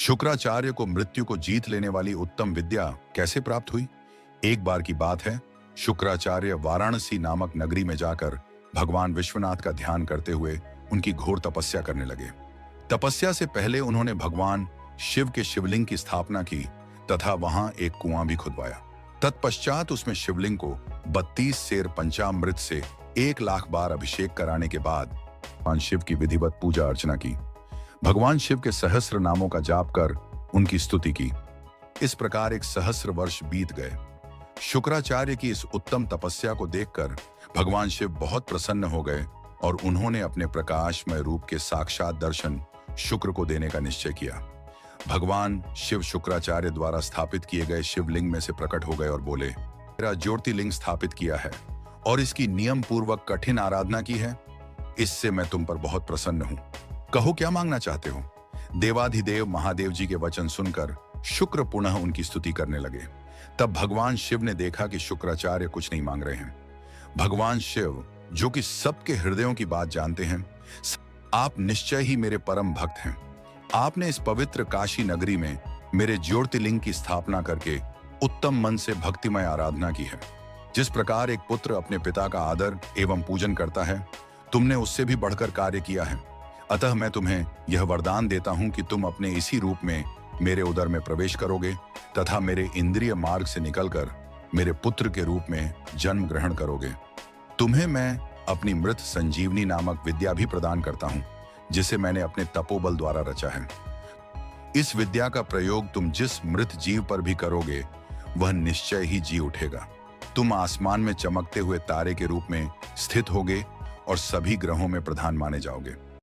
शुक्राचार्य को मृत्यु को जीत लेने वाली उत्तम विद्या कैसे प्राप्त हुई? एक बार की बात है, शुक्राचार्य वाराणसी नामक नगरी में जाकर भगवान विश्वनाथ का ध्यान करते हुए उनकी घोर तपस्या करने लगे। तपस्या से पहले उन्होंने भगवान शिव के शिवलिंग की स्थापना की तथा वहां एक कुआं भी खुदवाया। तत्पश्चात उसमें शिवलिंग को 32 सेर पंचामृत से 1,00,000 बार अभिषेक कराने के बाद भगवान शिव की विधिवत पूजा अर्चना की। भगवान शिव के सहस्र नामों का जाप कर उनकी स्तुति की। इस प्रकार 1 सहस्र वर्ष बीत गए। शुक्राचार्य की इस उत्तम तपस्या को देखकर भगवान शिव बहुत प्रसन्न हो गए और उन्होंने अपने प्रकाशमय रूप के साक्षात दर्शन शुक्र को देने का निश्चय किया। भगवान शिव शुक्राचार्य द्वारा स्थापित किए गए शिवलिंग में से प्रकट हो गए और बोले, मेरा ज्योतिर्लिंग स्थापित किया है और इसकी नियम पूर्वक कठिन आराधना की है। इससे मैं तुम पर बहुत प्रसन्न हूं। कहो क्या मांगना चाहते हो? देवाधिदेव महादेव जी के वचन सुनकर शुक्र पुनः उनकी स्तुति करने लगे। तब भगवान शिव ने देखा कि शुक्राचार्य कुछ नहीं मांग रहे हैं। भगवान शिव, जो कि सबके हृदयों की बात जानते हैं, आप निश्चय ही मेरे परम भक्त हैं। आपने इस पवित्र काशी नगरी में मेरे ज्योतिर्लिंग की स्थापना करके उत्तम मन से भक्तिमय आराधना की है। जिस प्रकार एक पुत्र अपने पिता का आदर एवं पूजन करता है, तुमने उससे भी बढ़कर कार्य किया है। अतः मैं तुम्हें यह वरदान देता हूं कि तुम अपने इसी रूप में मेरे उदर में प्रवेश करोगे तथा मेरे इंद्रिय मार्ग से निकलकर मेरे पुत्र के रूप में जन्म ग्रहण करोगे। तुम्हें मैं अपनी मृत संजीवनी नामक विद्या भी प्रदान करता हूं, जिसे मैंने अपने तपोबल द्वारा रचा है। इस विद्या का प्रयोग तुम जिस मृत जीव पर भी करोगे, वह निश्चय ही जी उठेगा। तुम आसमान में चमकते हुए तारे के रूप में स्थित होगे और सभी ग्रहों में प्रधान माने जाओगे।